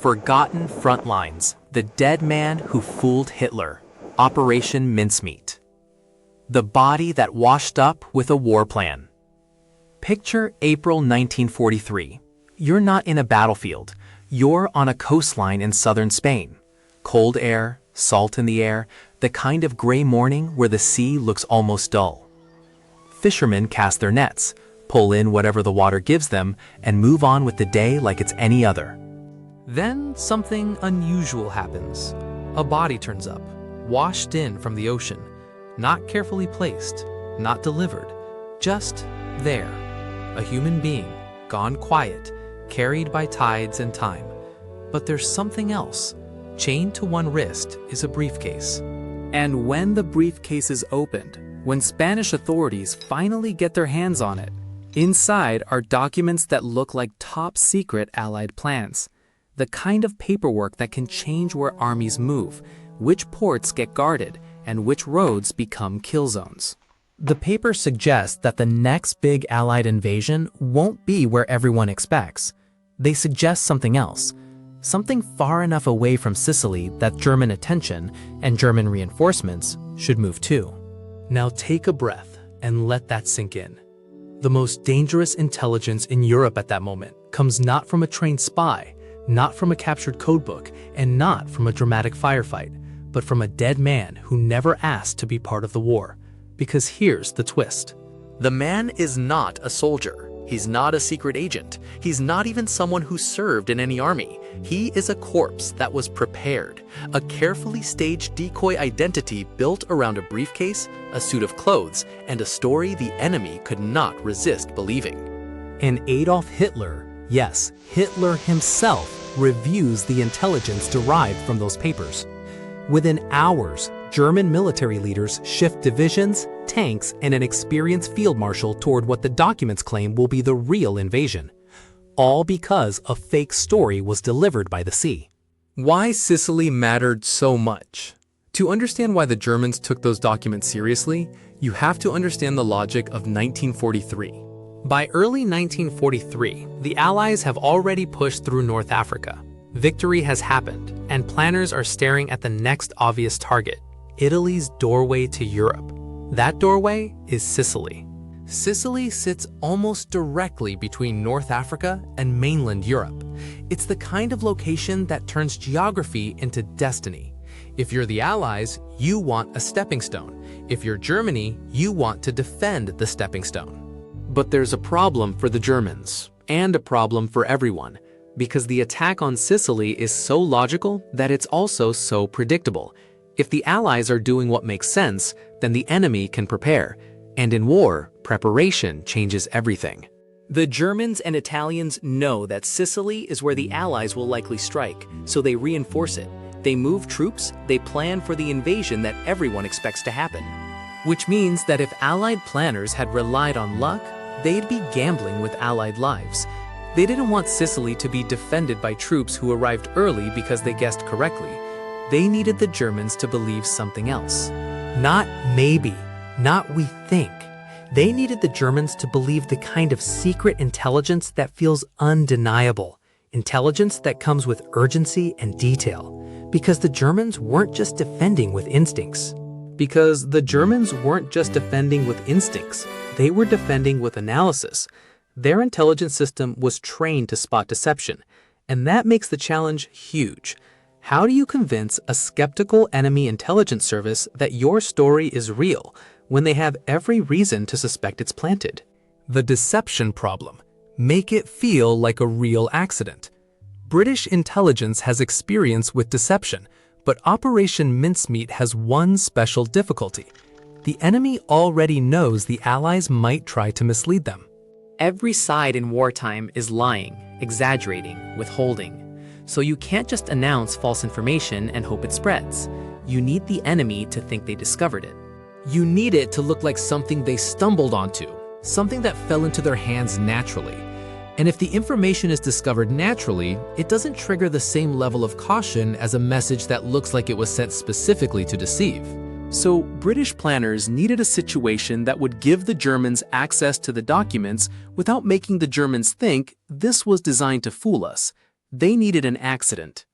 Forgotten Frontlines, the dead man who fooled Hitler, Operation Mincemeat. The body that washed up with a war plan. Picture April 1943. You're not in a battlefield. You're on a coastline in southern Spain. Cold air, salt in the air, the kind of gray morning where the sea looks almost dull. Fishermen cast their nets, pull in whatever the water gives them, and move on with the day like it's any other. Then something unusual happens. A body turns up, washed in from the ocean, not carefully placed, not delivered, just there. A human being, gone quiet, carried by tides and time. But there's something else. Chained to one wrist is a briefcase. And when the briefcase is opened, when Spanish authorities finally get their hands on it, inside are documents that look like top-secret Allied plans. The kind of paperwork that can change where armies move, which ports get guarded, and which roads become kill zones. The paper suggests that the next big Allied invasion won't be where everyone expects. They suggest something else, something far enough away from Sicily that German attention and German reinforcements should move to. Now take a breath and let that sink in. The most dangerous intelligence in Europe at that moment comes not from a trained spy, not from a captured codebook, and not from a dramatic firefight, but from a dead man who never asked to be part of the war. Because here's the twist. The man is not a soldier. He's not a secret agent. He's not even someone who served in any army. He is a corpse that was prepared, a carefully staged decoy identity built around a briefcase, a suit of clothes, and a story the enemy could not resist believing. And Adolf Hitler, yes, Hitler himself, reviews the intelligence derived from those papers. Within hours, German military leaders shift divisions, tanks, and an experienced field marshal toward what the documents claim will be the real invasion. All because a fake story was delivered by the sea. Why Sicily mattered so much? To understand why the Germans took those documents seriously, you have to understand the logic of 1943. By early 1943, the Allies have already pushed through North Africa. Victory has happened, and planners are staring at the next obvious target, Italy's doorway to Europe. That doorway is Sicily. Sicily sits almost directly between North Africa and mainland Europe. It's the kind of location that turns geography into destiny. If you're the Allies, you want a stepping stone. If you're Germany, you want to defend the stepping stone. But there's a problem for the Germans, and a problem for everyone, because the attack on Sicily is so logical that it's also so predictable. If the Allies are doing what makes sense, then the enemy can prepare. And in war, preparation changes everything. The Germans and Italians know that Sicily is where the Allies will likely strike, so they reinforce it. They move troops, they plan for the invasion that everyone expects to happen. Which means that if Allied planners had relied on luck, they'd be gambling with Allied lives. They didn't want Sicily to be defended by troops who arrived early because they guessed correctly. They needed the Germans to believe something else. Not maybe, not we think. They needed the Germans to believe the kind of secret intelligence that feels undeniable. Intelligence that comes with urgency and detail. Because the Germans weren't just defending with instincts. Because the Germans weren't just defending with instincts. They were defending with analysis. Their intelligence system was trained to spot deception, and that makes the challenge huge. How do you convince a skeptical enemy intelligence service that your story is real when they have every reason to suspect it's planted? The deception problem. Make it feel like a real accident. British intelligence has experience with deception, but Operation Mincemeat has one special difficulty. The enemy already knows the Allies might try to mislead them. Every side in wartime is lying, exaggerating, withholding. So you can't just announce false information and hope it spreads. You need the enemy to think they discovered it. You need it to look like something they stumbled onto, something that fell into their hands naturally. And if the information is discovered naturally, it doesn't trigger the same level of caution as a message that looks like it was sent specifically to deceive. So British planners needed a situation that would give the Germans access to the documents without making the Germans think this was designed to fool us. They needed an accident.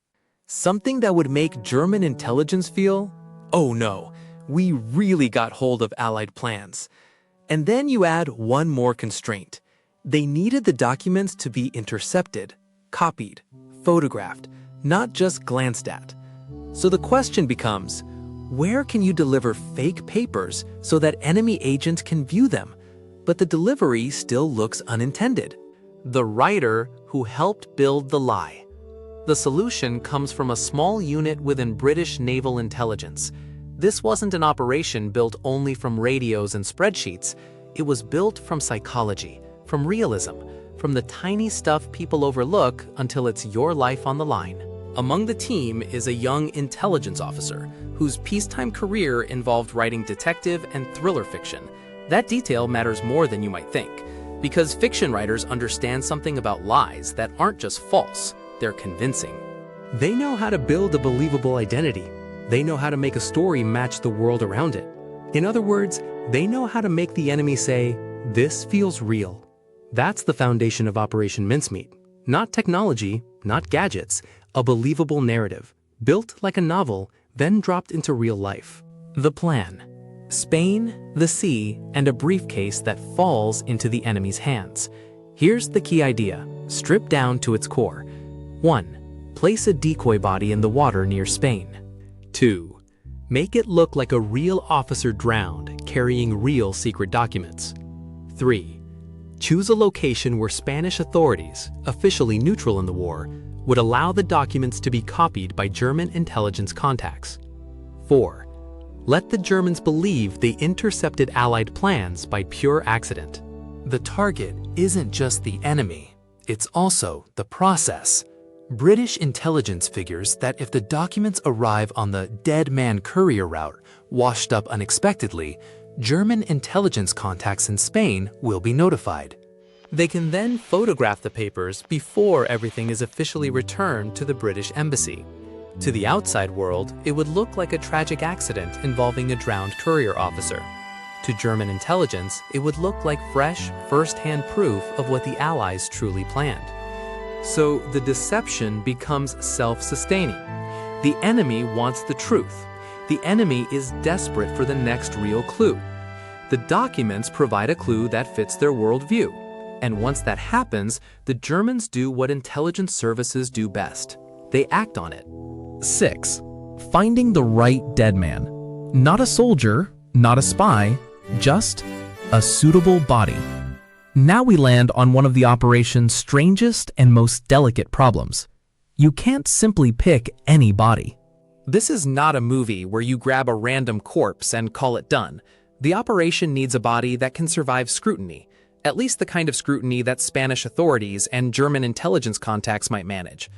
Something that would make German intelligence feel, oh no, we really got hold of Allied plans. And then you add one more constraint. They needed the documents to be intercepted, copied, photographed, not just glanced at. So the question becomes, where can you deliver fake papers so that enemy agents can view them, but the delivery still looks unintended? The writer who helped build the lie. The solution comes from a small unit within British naval intelligence. This wasn't an operation built only from radios and spreadsheets. It was built from psychology, from realism, from the tiny stuff people overlook until it's your life on the line. Among the team is a young intelligence officer whose peacetime career involved writing detective and thriller fiction. That detail matters more than you might think, because fiction writers understand something about lies that aren't just false, they're convincing. They know how to build a believable identity. They know how to make a story match the world around it. In other words, they know how to make the enemy say, "This feels real." That's the foundation of Operation Mincemeat. Not technology, not gadgets, a believable narrative, built like a novel, then dropped into real life. The plan: Spain, the sea, and a briefcase that falls into the enemy's hands. Here's the key idea, stripped down to its core. 1. Place a decoy body in the water near Spain. 2. Make it look like a real officer drowned, carrying real secret documents. 3. Choose a location where Spanish authorities, officially neutral in the war, would allow the documents to be copied by German intelligence contacts. 4. Let the Germans believe they intercepted Allied plans by pure accident. The target isn't just the enemy, it's also the process. British intelligence figures that if the documents arrive on the dead man courier route, washed up unexpectedly, German intelligence contacts in Spain will be notified. They can then photograph the papers before everything is officially returned to the British embassy. To the outside world, it would look like a tragic accident involving a drowned courier officer. To German intelligence, it would look like fresh, first-hand proof of what the Allies truly planned. So the deception becomes self-sustaining. The enemy wants the truth. The enemy is desperate for the next real clue. The documents provide a clue that fits their worldview. And once that happens, the Germans do what intelligence services do best. They act on it. 6. Finding the right dead man. Not a soldier, not a spy, just a suitable body. Now we land on one of the operation's strangest and most delicate problems. You can't simply pick any body. This is not a movie where you grab a random corpse and call it done. The operation needs a body that can survive scrutiny, at least the kind of scrutiny that Spanish authorities and German intelligence contacts might manage.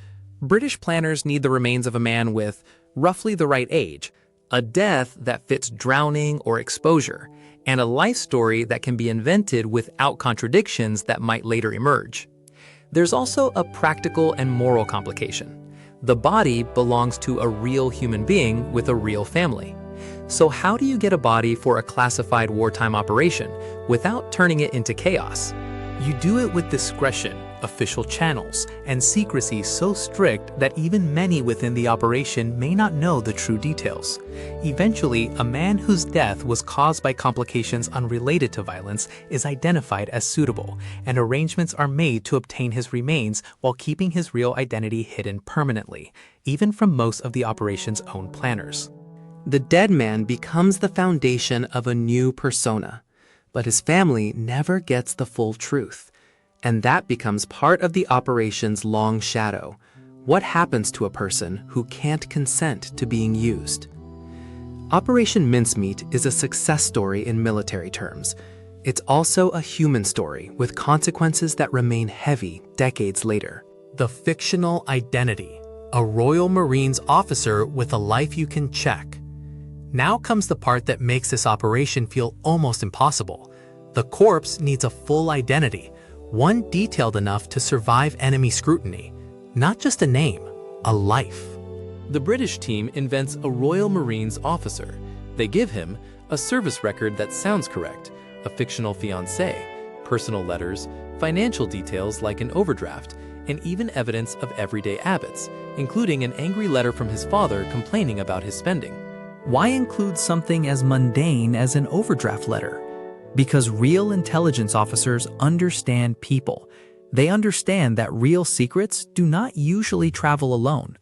British planners need the remains of a man with roughly the right age, a death that fits drowning or exposure, and a life story that can be invented without contradictions that might later emerge. There's also a practical and moral complication. The body belongs to a real human being with a real family. So how do you get a body for a classified wartime operation without turning it into chaos? You do it with discretion, official channels, and secrecy so strict that even many within the operation may not know the true details. Eventually, a man whose death was caused by complications unrelated to violence is identified as suitable, and arrangements are made to obtain his remains while keeping his real identity hidden permanently, even from most of the operation's own planners. The dead man becomes the foundation of a new persona, but his family never gets the full truth. And that becomes part of the operation's long shadow. What happens to a person who can't consent to being used? Operation Mincemeat is a success story in military terms. It's also a human story with consequences that remain heavy decades later. The fictional identity, a Royal Marines officer with a life you can check. Now comes the part that makes this operation feel almost impossible. The corpse needs a full identity, one detailed enough to survive enemy scrutiny. Not just a name, a life. The British team invents a Royal Marines officer. They give him a service record that sounds correct, a fictional fiancée, personal letters, financial details like an overdraft, and even evidence of everyday habits, including an angry letter from his father complaining about his spending. Why include something as mundane as an overdraft letter? Because real intelligence officers understand people. They understand that real secrets do not usually travel alone.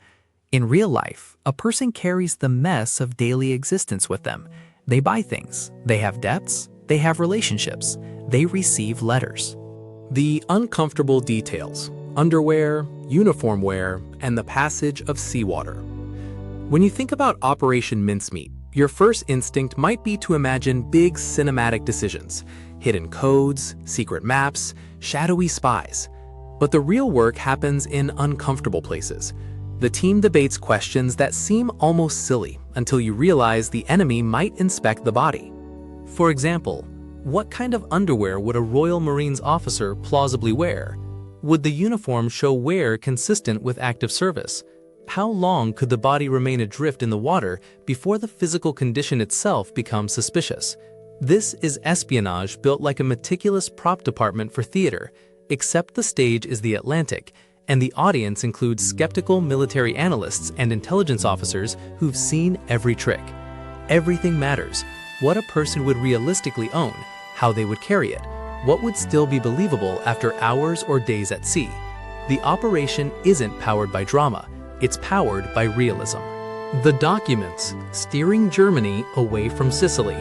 In real life, a person carries the mess of daily existence with them. They buy things, they have debts, they have relationships, they receive letters. The uncomfortable details: underwear, uniform wear, and the passage of seawater. When you think about Operation Mincemeat, your first instinct might be to imagine big cinematic decisions, hidden codes, secret maps, shadowy spies. But the real work happens in uncomfortable places. The team debates questions that seem almost silly until you realize the enemy might inspect the body. For example, what kind of underwear would a Royal Marines officer plausibly wear? Would the uniform show wear consistent with active service? How long could the body remain adrift in the water before the physical condition itself becomes suspicious? This is espionage built like a meticulous prop department for theater, except the stage is the Atlantic, and the audience includes skeptical military analysts and intelligence officers who've seen every trick. Everything matters: what a person would realistically own, how they would carry it, what would still be believable after hours or days at sea. The operation isn't powered by drama, it's powered by realism. The documents: steering Germany away from Sicily.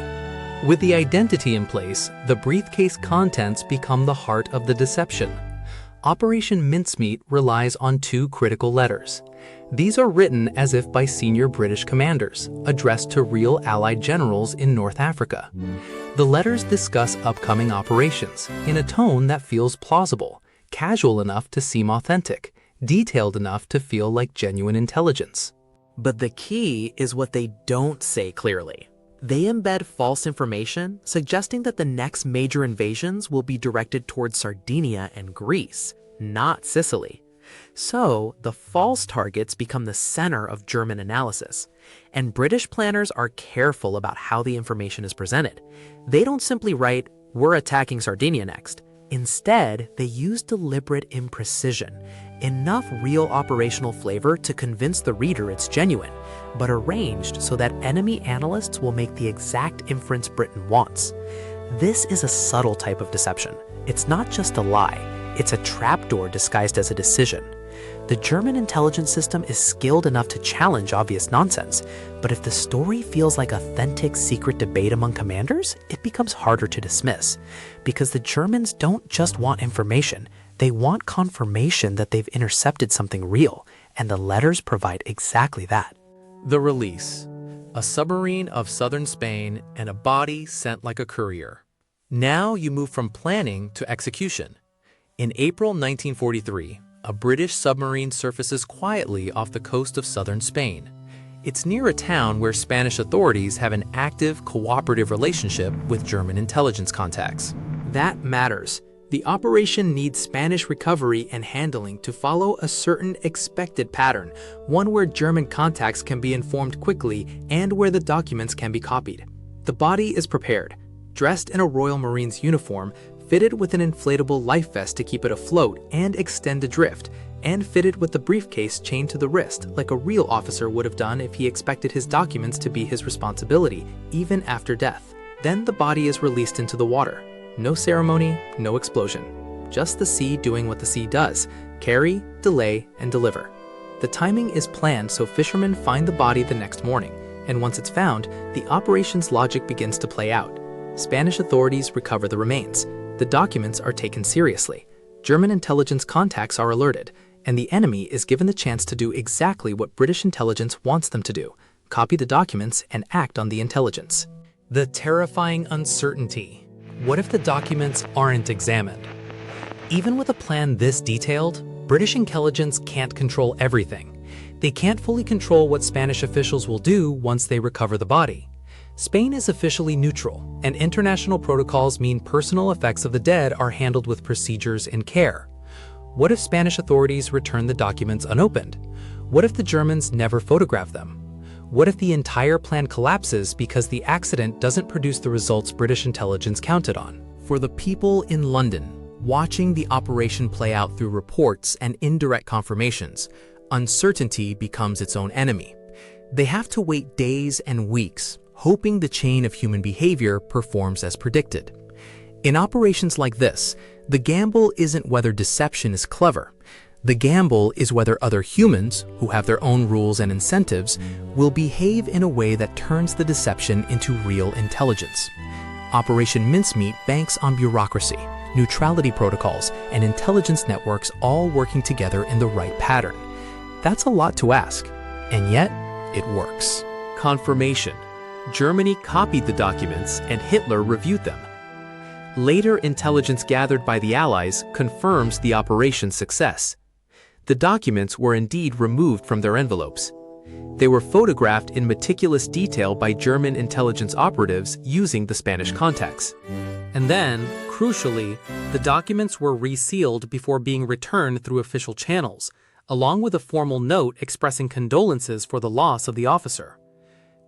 With the identity in place, the briefcase contents become the heart of the deception. Operation Mincemeat relies on two critical letters. These are written as if by senior British commanders, addressed to real Allied generals in North Africa. The letters discuss upcoming operations in a tone that feels plausible, casual enough to seem authentic, detailed enough to feel like genuine intelligence. But the key is what they don't say clearly. They embed false information, suggesting that the next major invasions will be directed towards Sardinia and Greece, not Sicily. So, the false targets become the center of German analysis. And British planners are careful about how the information is presented. They don't simply write, "We're attacking Sardinia next." Instead, they use deliberate imprecision, enough real operational flavor to convince the reader it's genuine, but arranged so that enemy analysts will make the exact inference Britain wants. This is a subtle type of deception. It's not just a lie, it's a trapdoor disguised as a decision. The German intelligence system is skilled enough to challenge obvious nonsense, but if the story feels like authentic secret debate among commanders, it becomes harder to dismiss. Because the Germans don't just want information, they want confirmation that they've intercepted something real, and the letters provide exactly that. The release: a submarine of southern Spain and a body sent like a courier. Now you move from planning to execution. In April 1943, a British submarine surfaces quietly off the coast of southern Spain. It's near a town where Spanish authorities have an active, cooperative relationship with German intelligence contacts. That matters. The operation needs Spanish recovery and handling to follow a certain expected pattern, one where German contacts can be informed quickly and where the documents can be copied. The body is prepared, dressed in a Royal Marines uniform, fitted with an inflatable life vest to keep it afloat and extend adrift, and fitted with the briefcase chained to the wrist like a real officer would have done if he expected his documents to be his responsibility, even after death. Then the body is released into the water. No ceremony, no explosion. Just the sea doing what the sea does: carry, delay, and deliver. The timing is planned so fishermen find the body the next morning, and once it's found, the operation's logic begins to play out. Spanish authorities recover the remains. The documents are taken seriously. German intelligence contacts are alerted, and the enemy is given the chance to do exactly what British intelligence wants them to do: copy the documents and act on the intelligence. The terrifying uncertainty. What if the documents aren't examined? Even with a plan this detailed, British intelligence can't control everything. They can't fully control what Spanish officials will do once they recover the body. Spain is officially neutral, and international protocols mean personal effects of the dead are handled with procedures and care. What if Spanish authorities return the documents unopened? What if the Germans never photograph them? What if the entire plan collapses because the accident doesn't produce the results British intelligence counted on? For the people in London, Watching the operation play out through reports and indirect confirmations, uncertainty becomes its own enemy. They have to wait days and weeks, hoping the chain of human behavior performs as predicted. In operations like this, the gamble isn't whether deception is clever. The gamble is whether other humans, who have their own rules and incentives, will behave in a way that turns the deception into real intelligence. Operation Mincemeat banks on bureaucracy, neutrality protocols, and intelligence networks all working together in the right pattern. That's a lot to ask, and yet it works. Confirmation. Germany copied the documents and Hitler reviewed them. Later intelligence gathered by the Allies confirms the operation's success. The documents were indeed removed from their envelopes. They were photographed in meticulous detail by German intelligence operatives using the Spanish contacts. And then, crucially, the documents were resealed before being returned through official channels, along with a formal note expressing condolences for the loss of the officer.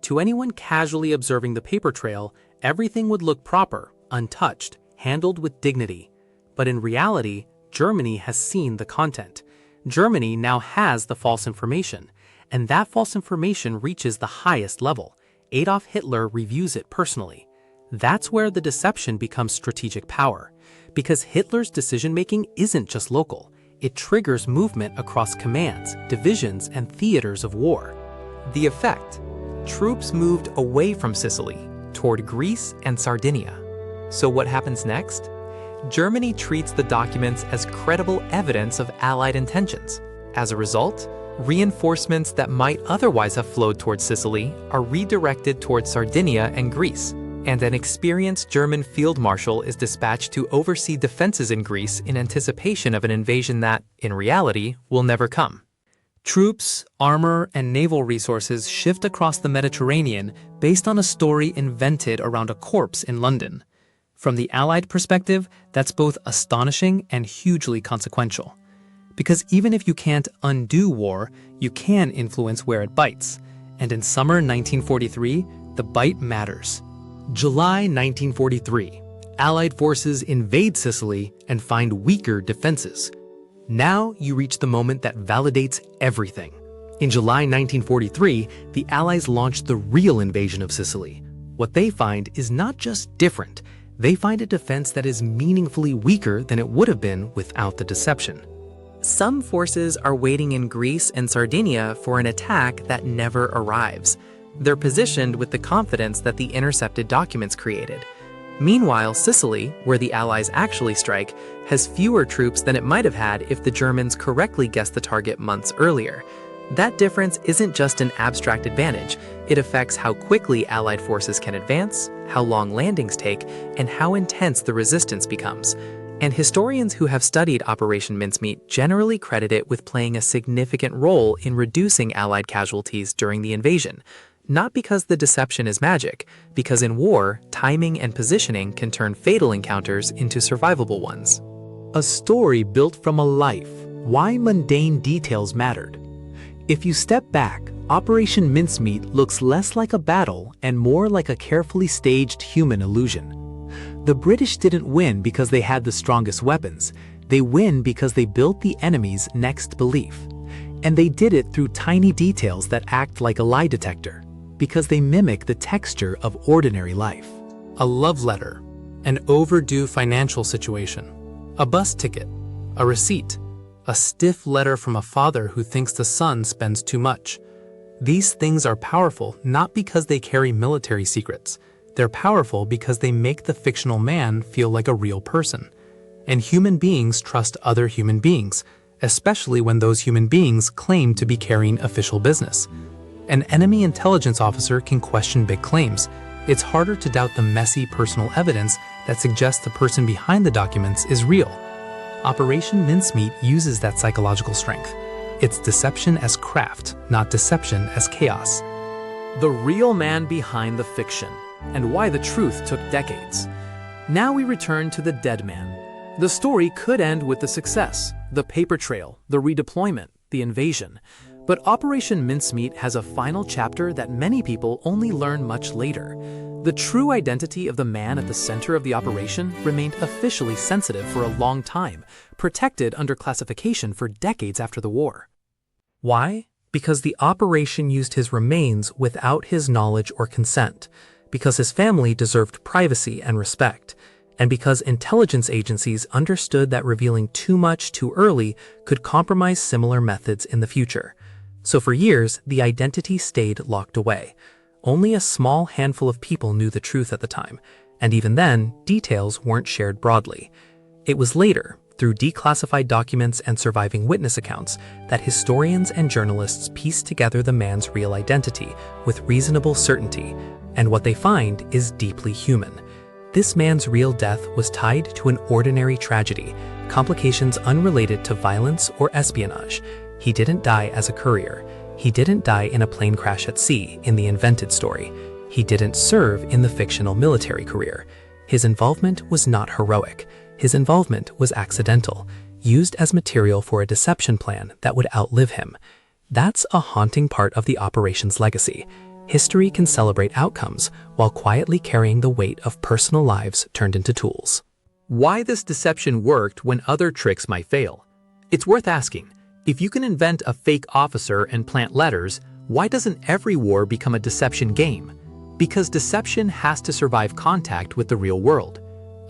To anyone casually observing the paper trail, everything would look proper, untouched, handled with dignity. But in reality, Germany has seen the content. Germany now has the false information, and that false information reaches the highest level. Adolf Hitler reviews it personally. That's where the deception becomes strategic power, because Hitler's decision-making isn't just local. It triggers movement across commands, divisions, and theaters of war. The effect: troops moved away from Sicily, toward Greece and Sardinia. So what happens next? Germany treats the documents as credible evidence of Allied intentions. As a result, reinforcements that might otherwise have flowed towards Sicily are redirected towards Sardinia and Greece, and an experienced German field marshal is dispatched to oversee defenses in Greece in anticipation of an invasion that, in reality, will never come. Troops, armor, and naval resources shift across the Mediterranean based on a story invented around a corpse in London. From the Allied perspective, that's both astonishing and hugely consequential. Because even if you can't undo war, you can influence where it bites. And in summer 1943, the bite matters. July 1943, Allied forces invade Sicily and find weaker defenses. Now you reach the moment that validates everything. In July 1943, the Allies launched the real invasion of Sicily. What they find is not just different, they find a defense that is meaningfully weaker than it would have been without the deception. Some forces are waiting in Greece and Sardinia for an attack that never arrives. They're positioned with the confidence that the intercepted documents created. Meanwhile, Sicily, where the Allies actually strike, has fewer troops than it might have had if the Germans correctly guessed the target months earlier. That difference isn't just an abstract advantage. It affects how quickly Allied forces can advance, how long landings take, and how intense the resistance becomes. And historians who have studied Operation Mincemeat generally credit it with playing a significant role in reducing Allied casualties during the invasion. Not because the deception is magic, because in war, timing and positioning can turn fatal encounters into survivable ones. A story built from a life. Why mundane details mattered. If you step back, Operation Mincemeat looks less like a battle and more like a carefully staged human illusion. The British didn't win because they had the strongest weapons. They win because they built the enemy's next belief. And they did it through tiny details that act like a lie detector, because they mimic the texture of ordinary life. A love letter, an overdue financial situation, a bus ticket, a receipt, a stiff letter from a father who thinks the son spends too much. These things are powerful not because they carry military secrets. They're powerful because they make the fictional man feel like a real person. And human beings trust other human beings, especially when those human beings claim to be carrying official business. An enemy intelligence officer can question big claims. It's harder to doubt the messy personal evidence that suggests the person behind the documents is real. Operation Mincemeat uses that psychological strength. It's deception as craft, not deception as chaos. The real man behind the fiction, and why the truth took decades. Now we return to the dead man. The story could end with the success, the paper trail, the redeployment, the invasion. But Operation Mincemeat has a final chapter that many people only learn much later. The true identity of the man at the center of the operation remained officially sensitive for a long time, protected under classification for decades after the war. Why? Because the operation used his remains without his knowledge or consent, because his family deserved privacy and respect, and because intelligence agencies understood that revealing too much too early could compromise similar methods in the future. So for years, the identity stayed locked away. Only a small handful of people knew the truth at the time, and even then, details weren't shared broadly. It was later, through declassified documents and surviving witness accounts, that historians and journalists pieced together the man's real identity with reasonable certainty, and what they find is deeply human. This man's real death was tied to an ordinary tragedy, complications unrelated to violence or espionage. He didn't die as a courier. He didn't die in a plane crash at sea in the invented story. He didn't serve in the fictional military career. His involvement was not heroic. His involvement was accidental, used as material for a deception plan that would outlive him. That's a haunting part of the operation's legacy. History can celebrate outcomes while quietly carrying the weight of personal lives turned into tools. Why this deception worked when other tricks might fail? It's worth asking. If you can invent a fake officer and plant letters, why doesn't every war become a deception game? Because deception has to survive contact with the real world.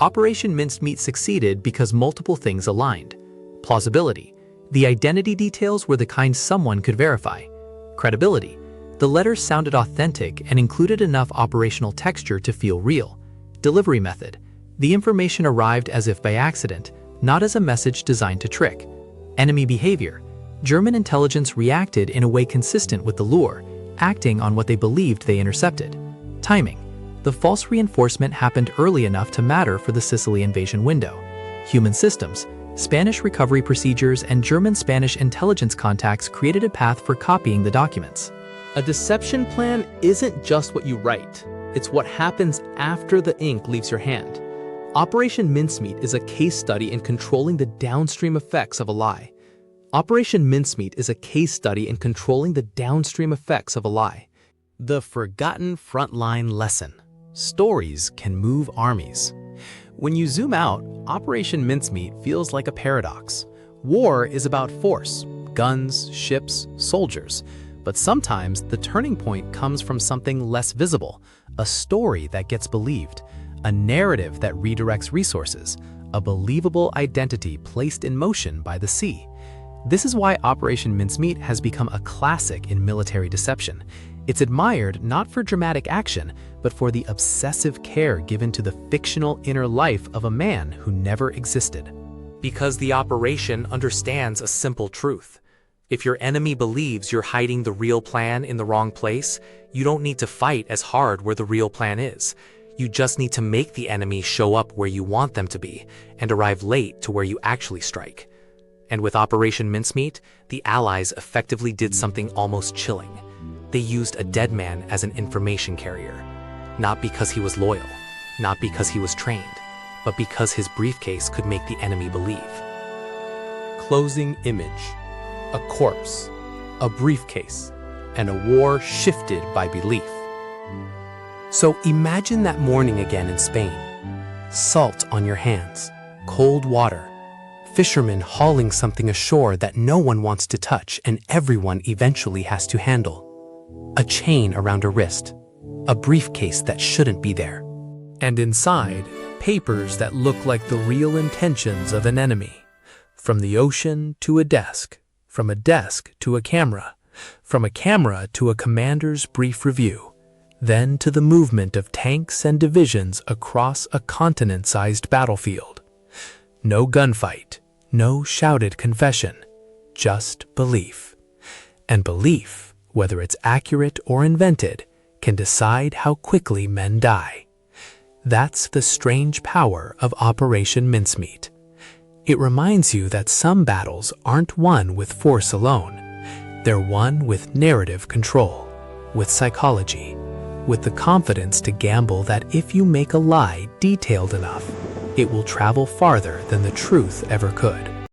Operation Mincemeat succeeded because multiple things aligned. Plausibility. The identity details were the kind someone could verify. Credibility. The letters sounded authentic and included enough operational texture to feel real. Delivery method. The information arrived as if by accident, not as a message designed to trick. Enemy behavior. German intelligence reacted in a way consistent with the lure, acting on what they believed they intercepted. Timing. The false reinforcement happened early enough to matter for the Sicily invasion window. Human systems. Spanish recovery procedures and German-Spanish intelligence contacts created a path for copying the documents. A deception plan isn't just what you write. It's what happens after the ink leaves your hand. Operation Mincemeat is a case study in controlling the downstream effects of a lie. Operation Mincemeat is a case study in controlling the downstream effects of a lie. The forgotten frontline lesson. Stories can move armies. When you zoom out, Operation Mincemeat feels like a paradox. War is about force, guns, ships, soldiers. But sometimes the turning point comes from something less visible, a story that gets believed, a narrative that redirects resources, a believable identity placed in motion by the sea. This is why Operation Mincemeat has become a classic in military deception. It's admired not for dramatic action, but for the obsessive care given to the fictional inner life of a man who never existed. Because the operation understands a simple truth. If your enemy believes you're hiding the real plan in the wrong place, you don't need to fight as hard where the real plan is. You just need to make the enemy show up where you want them to be and arrive late to where you actually strike. And with Operation Mincemeat, the Allies effectively did something almost chilling. They used a dead man as an information carrier. Not because he was loyal, not because he was trained, but because his briefcase could make the enemy believe. Closing image. A corpse, a briefcase, and a war shifted by belief. So imagine that morning again in Spain. Salt on your hands, cold water, fishermen hauling something ashore that no one wants to touch and everyone eventually has to handle. A chain around a wrist, a briefcase that shouldn't be there. And inside, papers that look like the real intentions of an enemy. From the ocean to a desk, from a desk to a camera, from a camera to a commander's brief review, then to the movement of tanks and divisions across a continent-sized battlefield. No gunfight, no shouted confession, just belief. And belief, whether it's accurate or invented, can decide how quickly men die. That's the strange power of Operation Mincemeat. It reminds you that some battles aren't won with force alone. They're won with narrative control, with psychology, with the confidence to gamble that if you make a lie detailed enough, it will travel farther than the truth ever could.